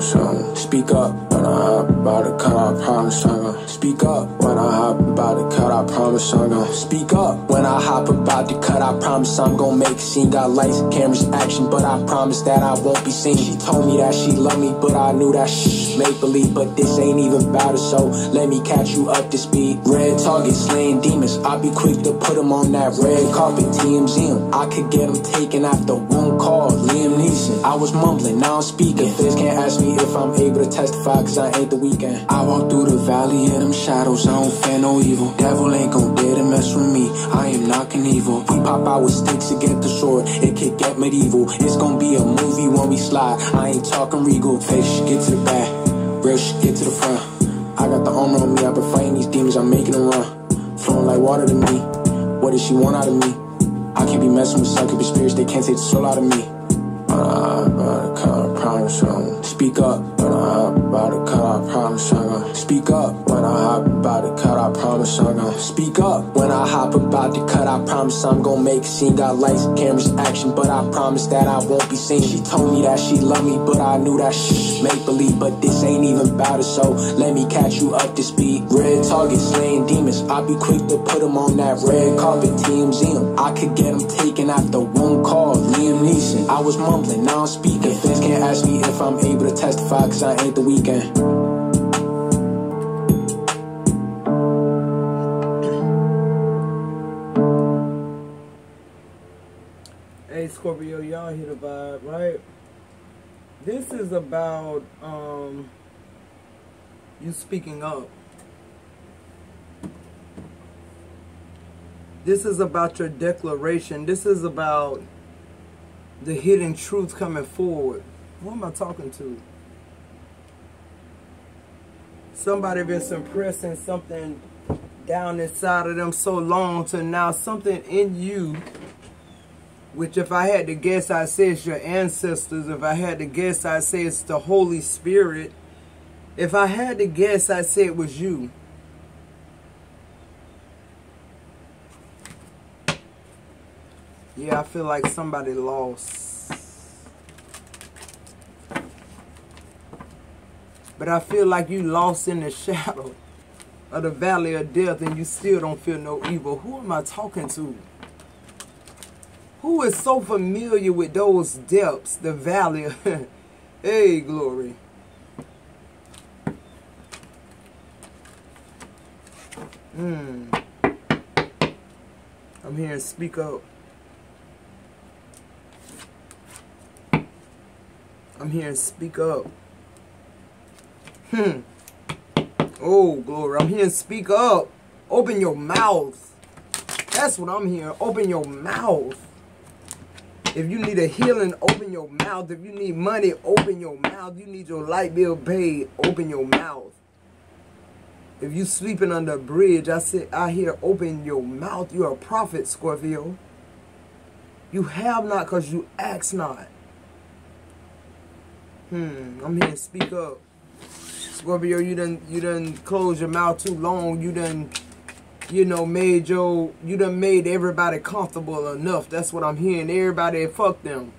promise I'm gonna speak up when I hop about it, cut, I promise I'm gonna speak up when I hop about it, cut, I promise I'm gonna speak up when I hop about the cut, I promise I'm gonna make a scene. Got lights, cameras, action, but I promise that I won't be seen. She told me that she loved me, but I knew that shit make believe. But this ain't even about it, so let me catch you up to speed. Red target, slaying demons, I'll be quick to put them on that red carpet, TMZ. I could get them taken after one call, Liam Neeson. I was mumbling, now I'm speaking. Feds can't ask me if I'm able to testify, cause I ain't the weekend. I walk through the valley of them shadows, I don't fear no evil. Devil ain't gon' dare to mess with me, I am knocking evil. We pop out with sticks to get the sword, it could get medieval. It's gon' be a movie when we slide, I ain't talking regal. Fake shit get to the back, real shit get to the front. I got the armor on me, I've been fighting these demons, I'm making them run. Flowing like water to me, what does she want out of me? I can't be messing with succubus spirits, they can't take the soul out of me. I promise I'm gonna speak up when I hop about it, cut, I promise I'm gonna speak up when I hop about it, cut, I promise I'm gonna speak up when I hop about the cut, I promise I'm gonna make a scene. Got lights, cameras, action, but I promise that I won't be seen. She told me that she loved me, but I knew that shit make believe. But this ain't even about it, so let me catch you up to speed. Red target, slaying demons, I'll be quick to put them on that red carpet, TMZ. I could get them taken after one call, Liam Neeson. I was mumbling, now I'm speaking. Feds can't ask me if I'm able to testify, cause I ain't the weekend. Hey Scorpio, y'all hear the vibe, right? This is about you speaking up. This is about your declaration. This is about the hidden truth coming forward. Who am I talking to? Somebody been suppressing something down inside of them so long to now something in you, which if I had to guess, I'd say it's your ancestors. If I had to guess, I'd say it's the Holy Spirit. If I had to guess, I'd say it was you. Yeah, I feel like somebody lost. But I feel like you lost in the shadow of the valley of death and you still don't feel no evil. Who am I talking to? Who is so familiar with those depths, the valley of... Hey, glory. I'm here to speak up. I'm here to speak up. Oh, glory. I'm here to speak up. Open your mouth. That's what I'm hearing. Open your mouth. If you need a healing, open your mouth. If you need money, open your mouth. You need your light bill paid, open your mouth. If you sleeping under a bridge, I hear open your mouth. You're a prophet, Scorpio. You have not because you ask not. I'm here to speak up. Scorpio, you done closed your mouth too long. You done made everybody comfortable enough. That's what I'm hearing. Everybody, fuck them.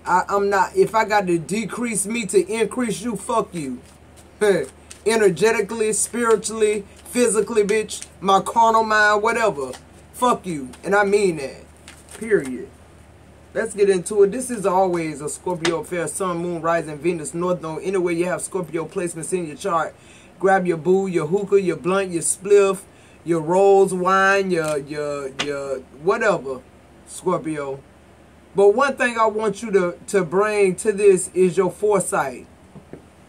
I'm not, if I got to decrease me to increase you, fuck you. Energetically, spiritually, physically, bitch, my carnal mind, whatever. Fuck you. And I mean that. Period. Let's get into it. This is always a Scorpio affair. Sun, Moon, Rising, Venus, North Node. Anyway, you have Scorpio placements in your chart. Grab your boo, your hookah, your blunt, your spliff, your rose wine, your whatever, Scorpio. But one thing I want you to bring to this is your foresight,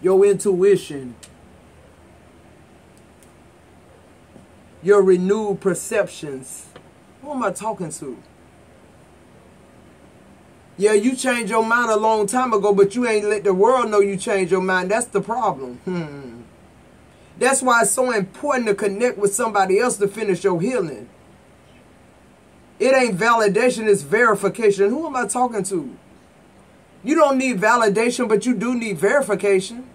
your intuition, your renewed perceptions. Who am I talking to? Yeah, you changed your mind a long time ago, but you ain't let the world know you changed your mind. That's the problem. That's why it's so important to connect with somebody else to finish your healing. It ain't validation, it's verification. Who am I talking to? You don't need validation, but you do need verification.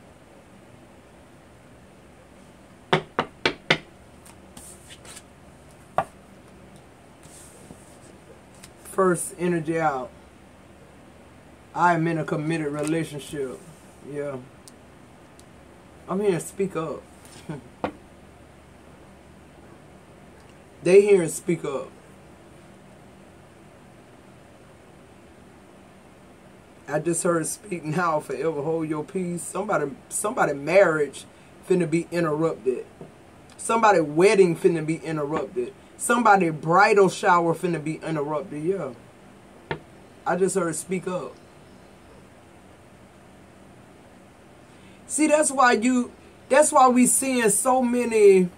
First energy out. I am in a committed relationship. Yeah. I'm here to speak up. They here and speak up. I just heard speak now, forever hold your peace. Somebody marriage finna be interrupted. Somebody wedding finna be interrupted. Somebody bridal shower finna be interrupted. Yeah. I just heard speak up. See, that's why we seeing so many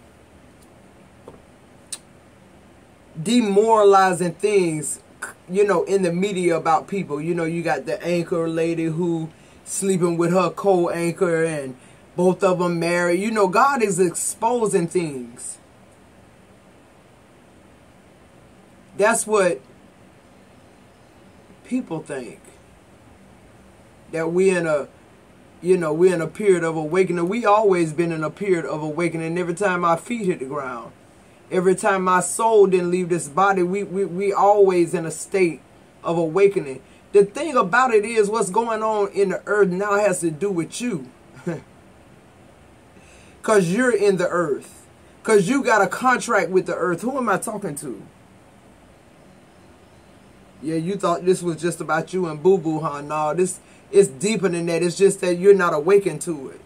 demoralizing things, you know, in the media about people. You know, you got the anchor lady who sleeping with her co-anchor and both of them married. You know, God is exposing things. That's what people think. That we in a, you know, we're in a period of awakening. We always been in a period of awakening. Every time our feet hit the ground, every time my soul didn't leave this body, we always in a state of awakening. The thing about it is, what's going on in the earth now has to do with you. Because you're in the earth. Because you got a contract with the earth. Who am I talking to? Yeah, you thought this was just about you and boo-boo, huh? No, this it's deeper than that. It's just that you're not awakened to it.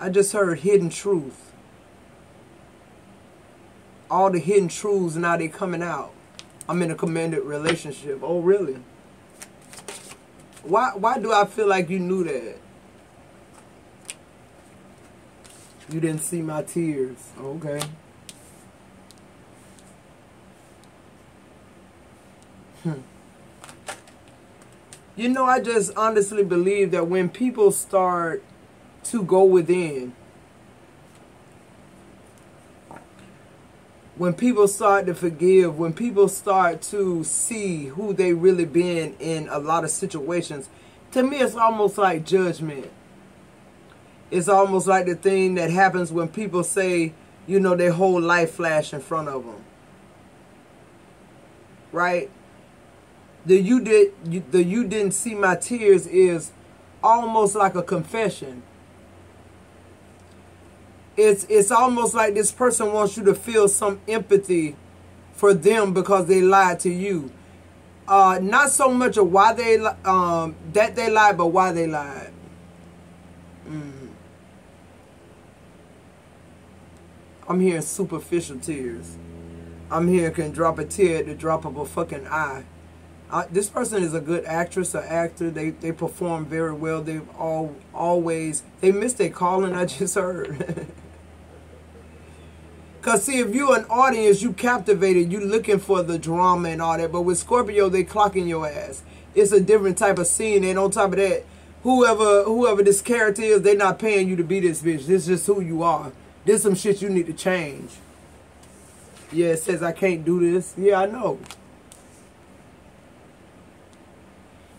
I just heard hidden truth. All the hidden truths, now they coming out. I'm in a committed relationship. Oh, really? Why do I feel like you knew that? You didn't see my tears. Okay. You know, I just honestly believe that when people start to go within, when people start to forgive, when people start to see who they really been in a lot of situations, to me it's almost like judgment. It's almost like the thing that happens when people say, you know, their whole life flash in front of them. Right? The you didn't see my tears is almost like a confession. It's almost like this person wants you to feel some empathy for them because they lied to you. Not so much of why they that they lied, but why they lied. I'm hearing superficial tears. I'm hearing can drop a tear at the drop of a fucking eye. This person is a good actress or actor. They perform very well. They've always they missed their calling. I just heard. Cause see, if you're an audience, you captivated. You looking for the drama and all that. But with Scorpio, they clocking your ass. It's a different type of scene. And on top of that, whoever this character is, they not paying you to be this bitch. This is just who you are. This some shit you need to change. Yeah, it says I can't do this. Yeah, I know.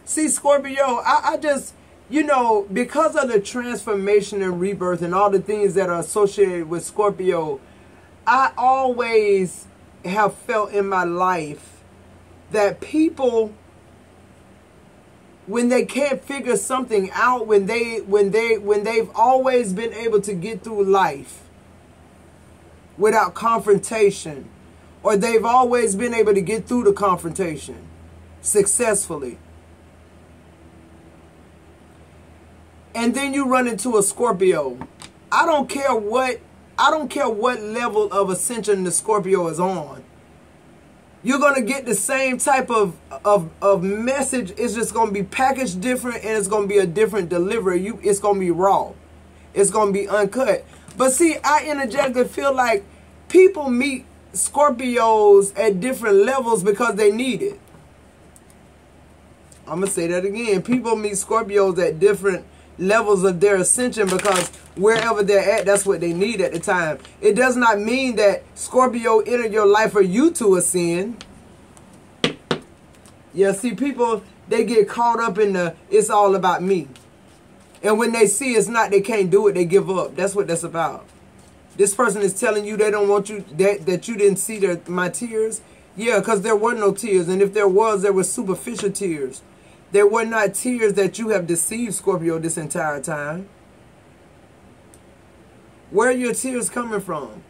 See, Scorpio, I just, you know, because of the transformation and rebirth and all the things that are associated with Scorpio, I always have felt in my life that people, when they can't figure something out, when they've always been able to get through life without confrontation, or they've always been able to get through the confrontation successfully. And then you run into a Scorpio. I don't care what level of ascension the Scorpio is on. You're gonna get the same type of message. It's just gonna be packaged different, and it's gonna be a different delivery. It's gonna be raw. It's gonna be uncut. But see, I energetically feel like people meet Scorpios at different levels because they need it. I'm gonna say that again. People meet Scorpios at different levels of their ascension because wherever they're at, that's what they need at the time. It does not mean that Scorpio entered your life for you to ascend. Yeah, see, people, they get caught up in the, it's all about me. And when they see it's not, they can't do it, they give up. That's what that's about. This person is telling you they don't want you, that you didn't see my tears. Yeah, because there were no tears. And if there was, there were superficial tears. There were not tears that you have deceived, Scorpio, this entire time. Where are your tears coming from?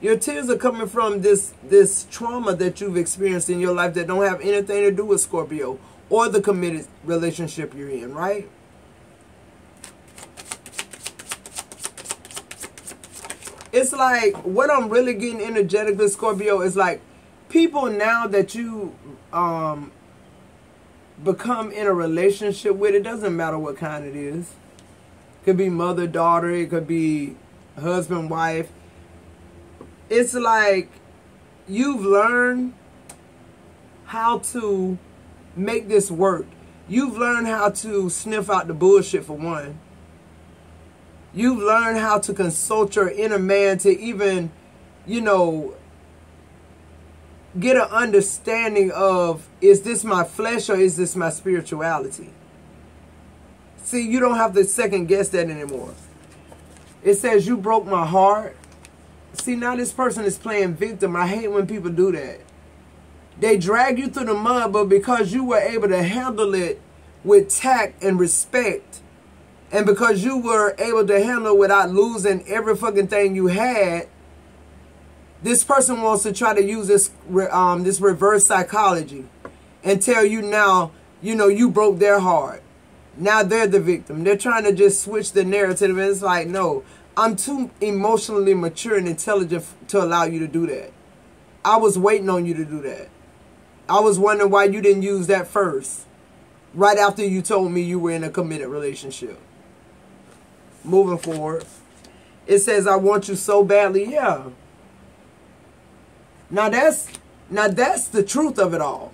Your tears are coming from this trauma that you've experienced in your life that don't have anything to do with Scorpio or the committed relationship you're in, right? It's like, what I'm really getting energetic with, Scorpio, is like, people now that you become in a relationship with, it doesn't matter what kind it is. It could be mother, daughter, it could be husband, wife. It's like you've learned how to make this work. You've learned how to sniff out the bullshit, for one. You've learned how to consult your inner man to even, you know, get an understanding of, is this my flesh or is this my spirituality? See, you don't have to second guess that anymore. It says, you broke my heart. See, now this person is playing victim. I hate when people do that. They drag you through the mud, but because you were able to handle it with tact and respect, and because you were able to handle it without losing every fucking thing you had, this person wants to try to use this reverse psychology and tell you now, you know, you broke their heart. Now they're the victim. They're trying to just switch the narrative. And it's like, no, I'm too emotionally mature and intelligent to allow you to do that. I was waiting on you to do that. I was wondering why you didn't use that first, right after you told me you were in a committed relationship. Moving forward, it says, I want you so badly. Yeah. Now that's the truth of it all.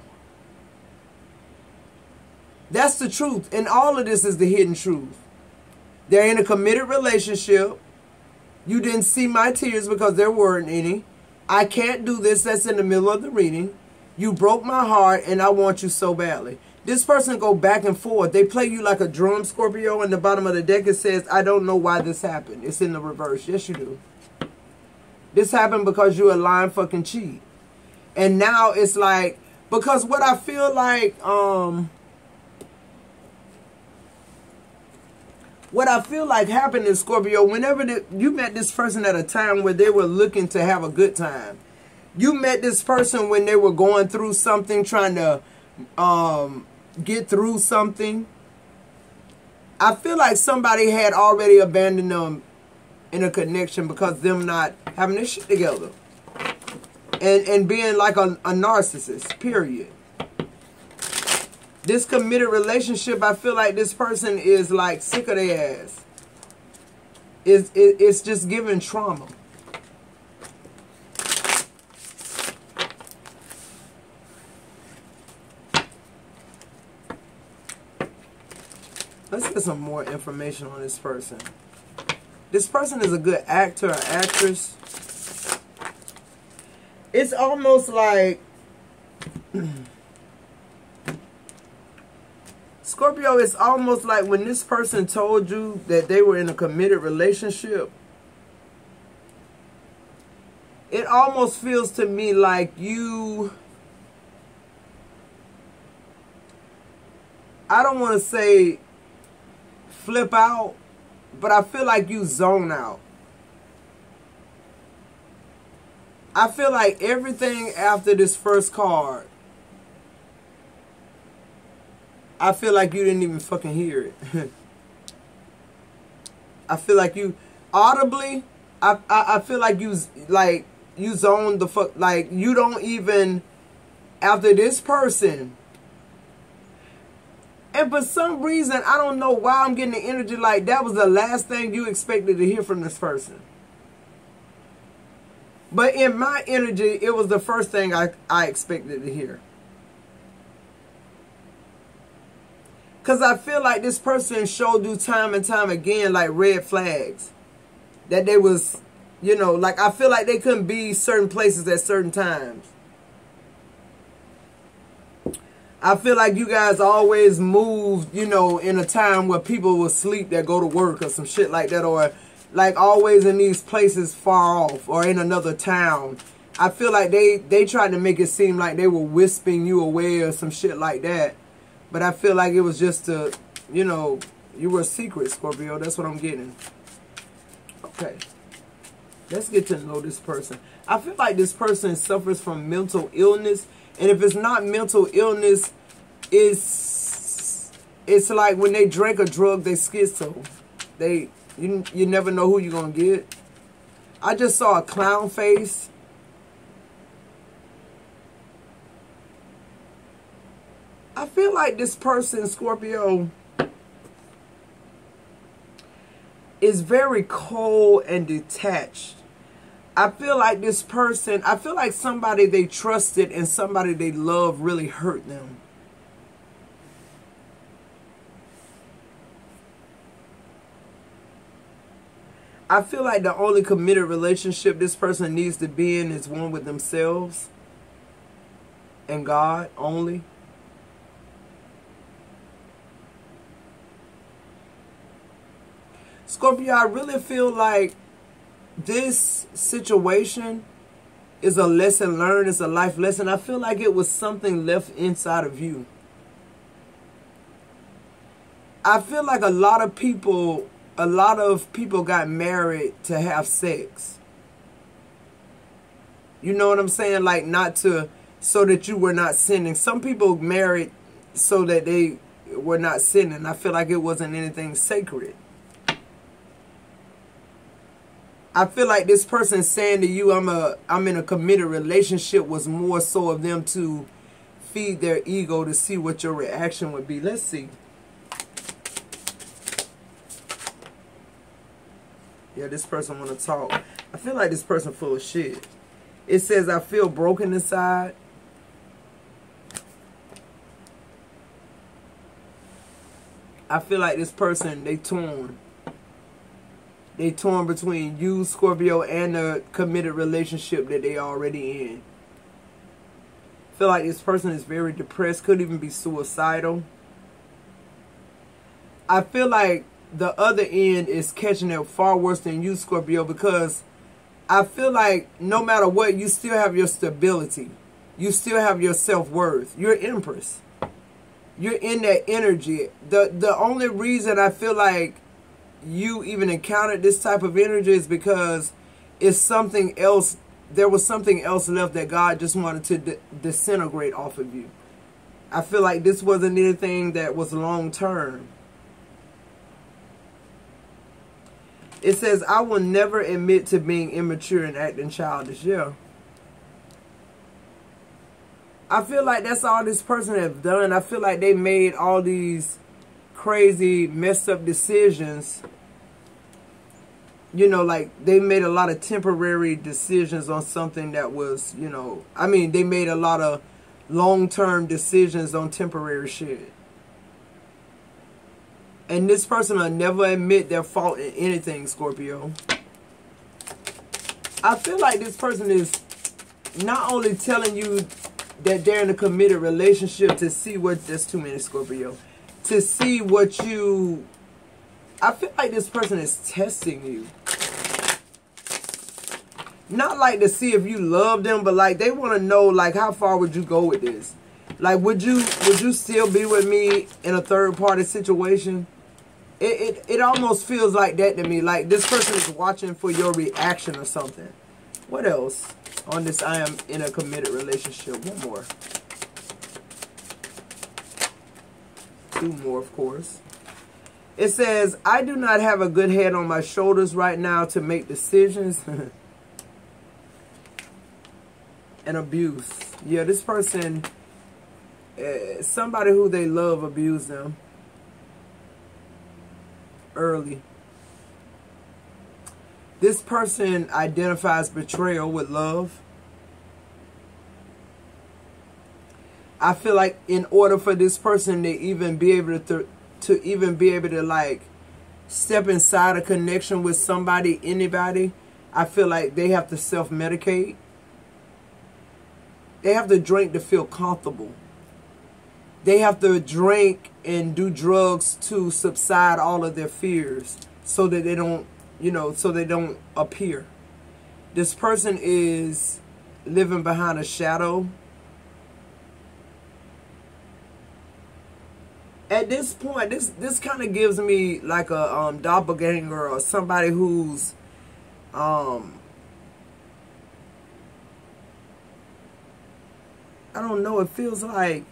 That's the truth. And all of this is the hidden truth. They're in a committed relationship. You didn't see my tears because there weren't any. I can't do this. That's in the middle of the reading. You broke my heart and I want you so badly. This person go back and forth. They play you like a drum, Scorpio. In the bottom of the deck it says, I don't know why this happened. It's in the reverse. Yes, you do. This happened because you're a lying fucking cheat. And now it's like, because what I feel like, what I feel like happened in Scorpio, whenever you met this person at a time where they were looking to have a good time. You met this person when they were going through something, trying to get through something. I feel like somebody had already abandoned them in a connection because them not having their shit together. And being like a narcissist, period. This committed relationship, I feel like this person is like sick of their ass. It's just giving trauma. Let's get some more information on this person. This person is a good actor or actress. It's almost like Scorpio, it's almost like when this person told you that they were in a committed relationship, it almost feels to me like you, I don't want to say flip out, but I feel like you zone out. I feel like everything after this first card, I feel like you didn't even fucking hear it. I feel like you audibly, I feel like you zoned the fuck, like you don't even, after this person. And for some reason, I don't know why I'm getting the energy like that was the last thing you expected to hear from this person. But in my energy, it was the first thing I expected to hear. Because I feel like this person showed you time and time again like red flags. That they was, you know, like I feel like they couldn't be certain places at certain times. I feel like you guys always moved, you know, in a time where people will sleep that go to work or some shit like that. Or like always in these places far off or in another town. I feel like they tried to make it seem like they were wisping you away or some shit like that. But I feel like it was just a, you know, you were a secret, Scorpio. That's what I'm getting. Okay. Let's get to know this person. I feel like this person suffers from mental illness. And if it's not mental illness, it's like when they drink a drug, they schizo. You never know who you're going to get. I just saw a clown face. I feel like this person, Scorpio, is very cold and detached. I feel like this person, I feel like somebody they trusted and somebody they loved really hurt them. I feel like the only committed relationship this person needs to be in is one with themselves and God only. Scorpio, I really feel like this situation is a lesson learned. It's a life lesson. I feel like it was something left inside of you. I feel like a lot of people got married to have sex. You know what I'm saying? Like so that you were not sinning. Some people married so that they were not sinning. I feel like it wasn't anything sacred. I feel like this person saying to you, I'm in a committed relationship, was more so of them to feed their ego to see what your reaction would be. Let's see. Yeah, this person want to talk. I feel like this person full of shit. It says, I feel broken inside. I feel like this person, they torn. They torn between you, Scorpio, and the committed relationship that they already in. I feel like this person is very depressed, could even be suicidal. I feel like the other end is catching it far worse than you, Scorpio, because I feel like no matter what, you still have your stability. You still have your self-worth. You're Empress. You're in that energy. The only reason I feel like you even encountered this type of energy is because it's something else. There was something else left that God just wanted to disintegrate off of you. I feel like this wasn't anything that was long term. It says, I will never admit to being immature and acting childish. Yeah. I feel like that's all this person has done. I feel like they made all these crazy, messed up decisions. You know, like they made a lot of temporary decisions on something that was, you know, I mean, they made a lot of long-term decisions on temporary shit. And this person will never admit their fault in anything, Scorpio. I feel like this person is not only telling you that they're in a committed relationship to see what, that's too many, Scorpio, to see what you, I feel like this person is testing you. Not like to see if you love them, but like they want to know, like, how far would you go with this? Like, would you still be with me in a third party situation? It almost feels like that to me. Like this person is watching for your reaction or something. What else on this I am in a committed relationship? One more. Two more, of course. It says, I do not have a good head on my shoulders right now to make decisions. And abuse. Yeah, this person, somebody who they love abused them early. This person identifies betrayal with love. I feel like in order for this person to even be able to like step inside a connection with somebody, anybody, I feel like they have to self-medicate. They have to drink to feel comfortable. They have to drink and do drugs to subside all of their fears so that they don't, you know, so they don't appear. This person is living behind a shadow. At this point, this kind of gives me like a doppelganger, or somebody who's I don't know, it feels like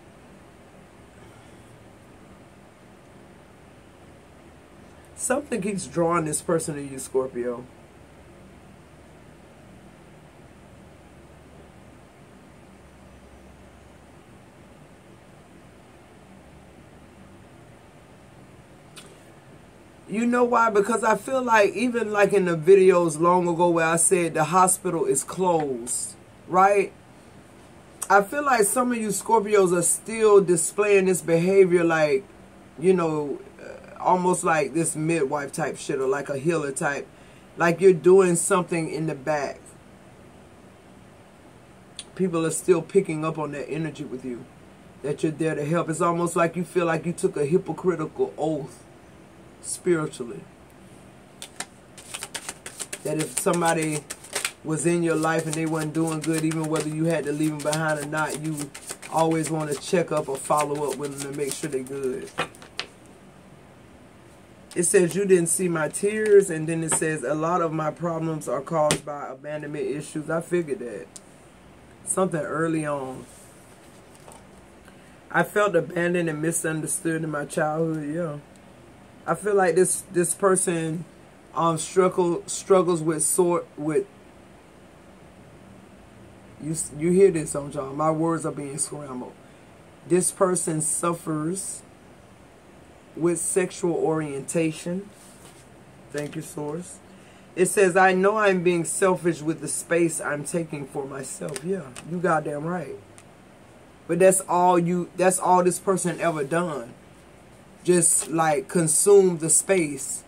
something keeps drawing this person to you, Scorpio. You know why? Because I feel like, even like in the videos long ago where I said the hospital is closed, right? I feel like some of you Scorpios are still displaying this behavior like, you know, almost like this midwife type shit, or like a healer type. Like you're doing something in the back. People are still picking up on that energy with you, that you're there to help. It's almost like you feel like you took a hypocritical oath spiritually, that if somebody was in your life and they weren't doing good, even whether you had to leave them behind or not, you always want to check up or follow up with them to make sure they're good. It says you didn't see my tears, and then it says a lot of my problems are caused by abandonment issues. I figured that. Something early on. I felt abandoned and misunderstood in my childhood, yeah. I feel like this person struggles with you hear this, don't y'all? My words are being scrambled. This person suffers with sexual orientation. Thank you, source. It says, I know I'm being selfish with the space I'm taking for myself. Yeah, you goddamn right. But that's all this person ever done. Just like consume the space.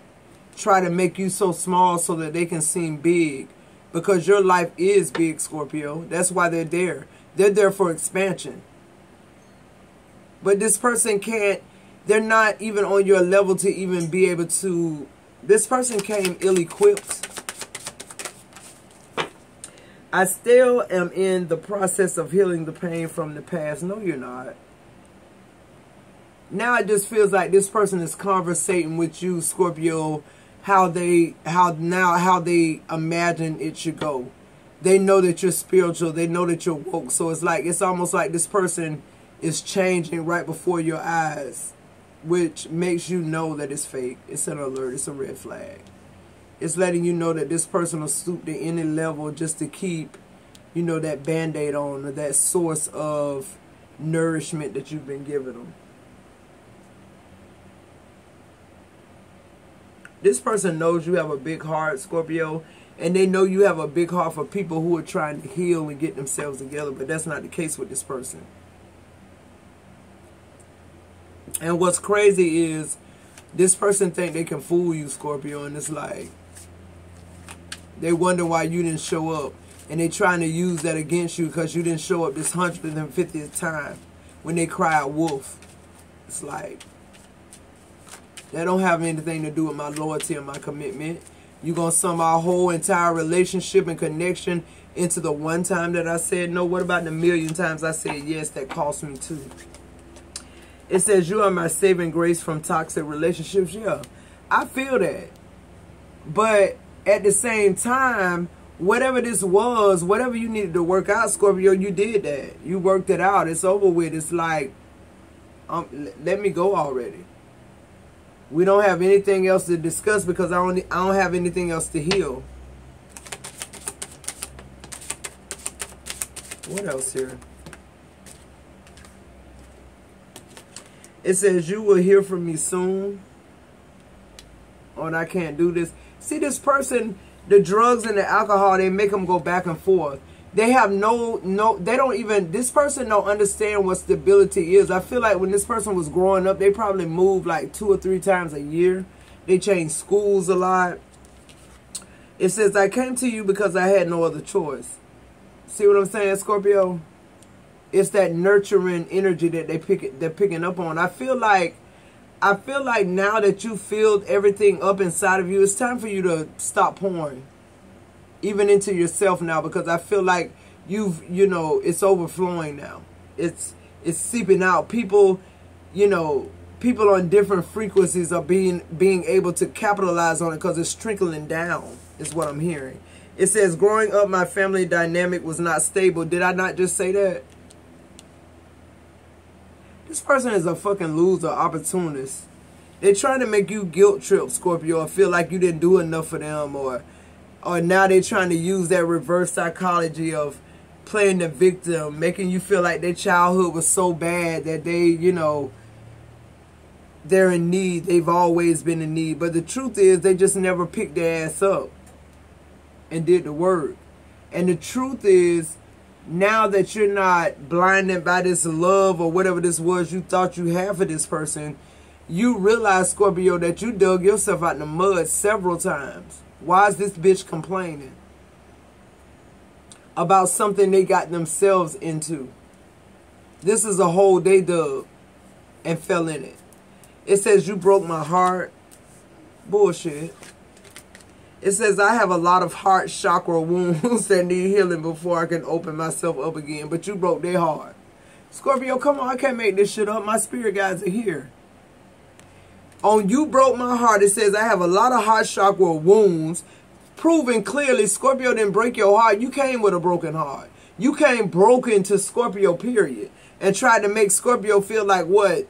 Try to make you so small so that they can seem big. Because your life is big, Scorpio. That's why they're there. They're there for expansion. But this person can't, they're not even on your level to even be able to, this person came ill-equipped. I still am in the process of healing the pain from the past. No, you're not. Now it just feels like this person is conversating with you, Scorpio, how they imagine it should go. They know that you're spiritual. They know that you're woke. So it's almost like this person is changing right before your eyes, which makes you know that it's fake. It's an alert. It's a red flag. It's letting you know that this person will stoop to any level just to keep, you know, that Band-Aid on, or that source of nourishment that you've been giving them. This person knows you have a big heart, Scorpio, and they know you have a big heart for people who are trying to heal and get themselves together, but that's not the case with this person. And what's crazy is this person think they can fool you, Scorpio, and it's like they wonder why you didn't show up, and they trying to use that against you because you didn't show up this 150th time when they cried wolf. It's like, that don't have anything to do with my loyalty and my commitment. You're going to sum our whole entire relationship and connection into the one time that I said no. What about the million times I said yes that cost me too? It says, you are my saving grace from toxic relationships. Yeah, I feel that. But at the same time, whatever this was, whatever you needed to work out, Scorpio, you did that. You worked it out. It's over with. It's like, let me go already. We don't have anything else to discuss because I don't have anything else to heal. What else here? It says, you will hear from me soon. Oh, and I can't do this. See, this person, the drugs and the alcohol, they make them go back and forth. They have they don't even, this person don't understand what stability is. I feel like when this person was growing up, they probably moved like 2 or 3 times a year. They changed schools a lot. It says, I came to you because I had no other choice. See what I'm saying, Scorpio? It's that nurturing energy that they're picking up on. I feel like now that you filled everything up inside of you, it's time for you to stop pouring. Even into yourself now, because I feel like you know, it's overflowing now. It's seeping out. People, you know, people on different frequencies are being able to capitalize on it because it's trickling down, is what I'm hearing. It says, growing up, my family dynamic was not stable. Did I not just say that? This person is a fucking loser, opportunist. They're trying to make you guilt trip, Scorpio, or feel like you didn't do enough for them, or now they're trying to use that reverse psychology of playing the victim, making you feel like their childhood was so bad that they, you know, they're in need. They've always been in need. But the truth is, they just never picked their ass up and did the work. And the truth is, now that you're not blinded by this love or whatever this was you thought you had for this person, you realize, Scorpio, that you dug yourself out in the mud several times. Why is this bitch complaining about something they got themselves into? This is a hole they dug and fell in it. It says, you broke my heart. Bullshit. It says, I have a lot of heart chakra wounds that need healing before I can open myself up again. But you broke their heart. Scorpio, come on. I can't make this shit up. My spirit guides are here. On you broke my heart, it says, I have a lot of heart chakra wounds. Proving clearly, Scorpio didn't break your heart. You came with a broken heart. You came broken to Scorpio, period. And tried to make Scorpio feel like what?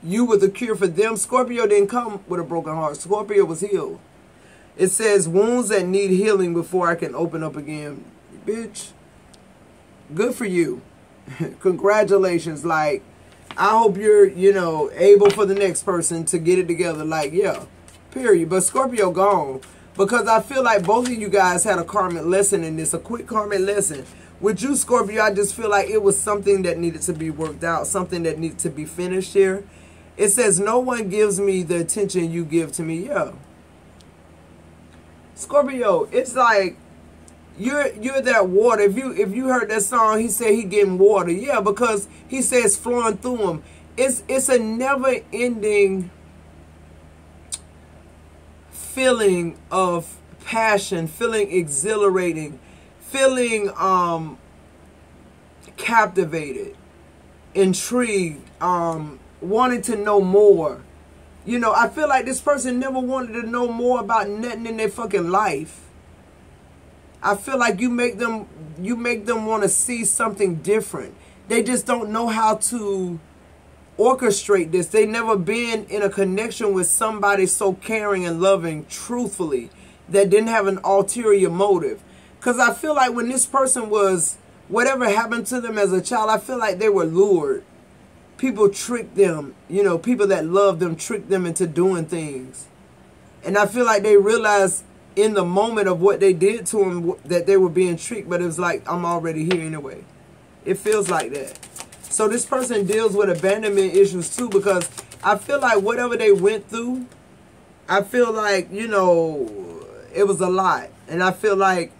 You were the cure for them. Scorpio didn't come with a broken heart. Scorpio was healed. It says, wounds that need healing before I can open up again. Bitch, good for you. Congratulations. Like, I hope you're, you know, able for the next person to get it together. Like, yeah, period. But Scorpio gone. Because I feel like both of you guys had a karmic lesson in this. A quick karmic lesson. With you, Scorpio, I just feel like it was something that needed to be worked out. Something that needed to be finished here. It says, no one gives me the attention you give to me. Yeah. Scorpio, it's like you're that water. If you heard that song, he said he getting water. Yeah, because he says flowing through him. It's a never-ending feeling of passion, feeling exhilarating, feeling captivated, intrigued, wanting to know more. You know, I feel like this person never wanted to know more about nothing in their fucking life. I feel like you make them want to see something different. They just don't know how to orchestrate this. They never been in a connection with somebody so caring and loving, truthfully, that didn't have an ulterior motive. Because I feel like when this person was, whatever happened to them as a child, I feel like they were lured. People tricked them, you know, people that loved them tricked them into doing things. And I feel like they realized in the moment of what they did to them that they were being tricked, but it was like, I'm already here anyway. It feels like that. So this person deals with abandonment issues too, because I feel like whatever they went through, I feel like, you know, it was a lot. And I feel like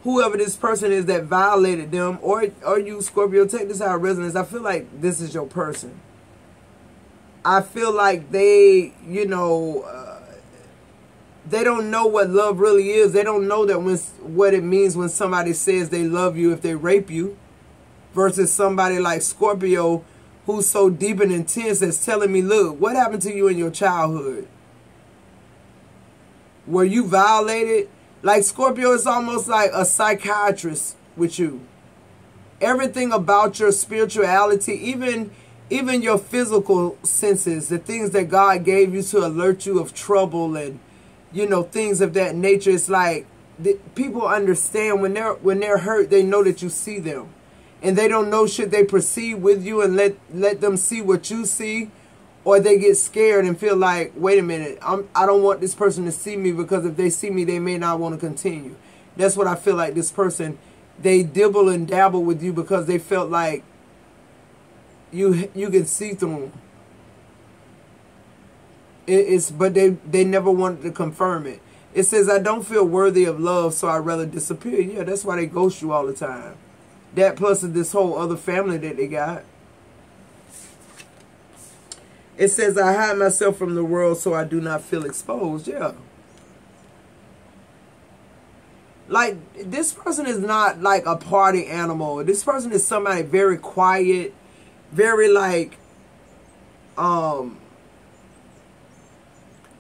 whoever this person is that violated them, or you, Scorpio, take this out of resonance. I feel like this is your person. I feel like they, you know, they don't know what love really is. They don't know that what it means when somebody says they love you if they rape you, versus somebody like Scorpio who's so deep and intense that's telling me, look, what happened to you in your childhood? Were you violated? Like Scorpio is almost like a psychiatrist with you. Everything about your spirituality, even your physical senses, the things that God gave you to alert you of trouble and, you know, things of that nature. It's like people understand when they're hurt, they know that you see them. And they don't know, should they proceed with you and let them see what you see, or they get scared and feel like, wait a minute, I don't want this person to see me, because if they see me, they may not want to continue. That's what I feel like this person, they dibble and dabble with you because they felt like you can see through them. But they never wanted to confirm it. It says, I don't feel worthy of love, so I'd rather disappear. Yeah, that's why they ghost you all the time. That plus this whole other family that they got. It says, I hide myself from the world so I do not feel exposed. Yeah. Like, this person is not like a party animal. This person is somebody very quiet, very like,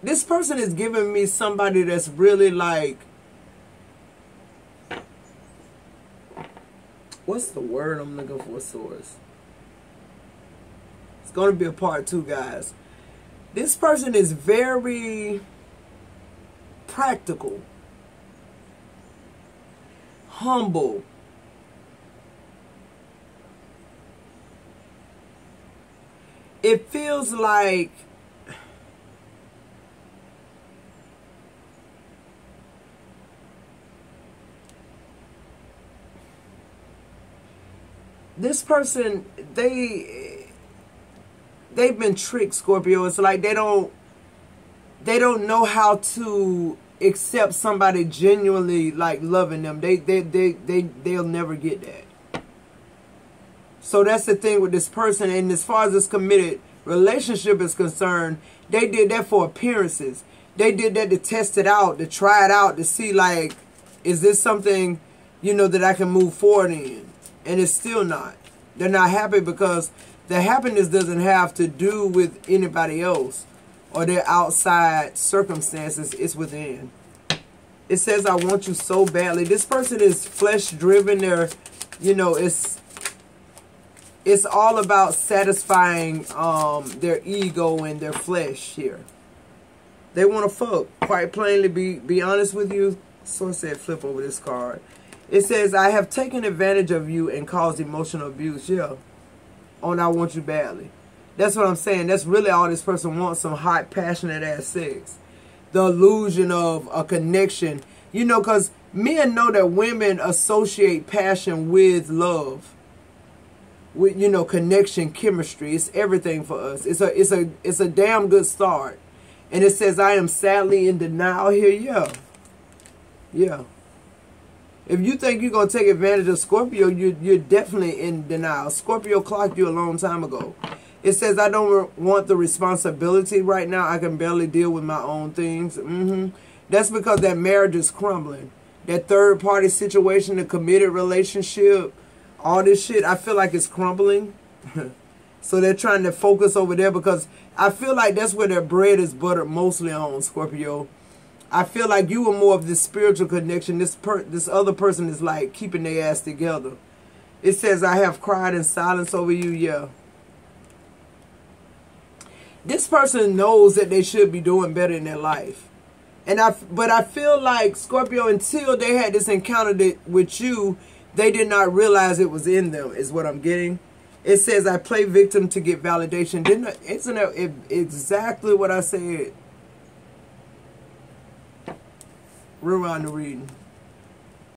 this person is giving me somebody that's really like, what's the word I'm looking for, source? It's going to be a part 2, guys. This person is very practical, humble, it feels like this person, they've been tricked, Scorpio. It's like they don't know how to accept somebody genuinely like loving them. They'll never get that. So that's the thing with this person. And as far as this committed relationship is concerned, they did that for appearances. They did that to test it out, to try it out, to see like, is this something, you know, that I can move forward in? And it's still not. They're not happy because the happiness doesn't have to do with anybody else or their outside circumstances. It's within. It says, I want you so badly. This person is flesh driven. They're, you know, it's all about satisfying their ego and their flesh here. They want to fuck. Quite plainly, be honest with you. So I said, flip over this card. It says, I have taken advantage of you and caused emotional abuse. Yeah. On I want you badly. That's what I'm saying. That's really all this person wants. Some hot, passionate ass sex. The illusion of a connection. You know, because men know that women associate passion with love. With, you know, connection, chemistry. It's everything for us. It's a damn good start. And it says, I am sadly in denial here. Yeah. Yeah. If you think you're going to take advantage of Scorpio, you're definitely in denial. Scorpio clocked you a long time ago. It says, I don't want the responsibility right now. I can barely deal with my own things. That's because that marriage is crumbling. That third party situation, the committed relationship, all this shit, I feel like it's crumbling. So they're trying to focus over there because I feel like that's where their bread is buttered mostly on, Scorpio. I feel like you were more of this spiritual connection. This other person is like keeping their ass together. It says, I have cried in silence over you. Yeah. This person knows that they should be doing better in their life. But I feel like, Scorpio, until they had this encounter with you, they did not realize it was in them, is what I'm getting. It says, I play victim to get validation. Isn't that exactly what I said? Rewind the reading.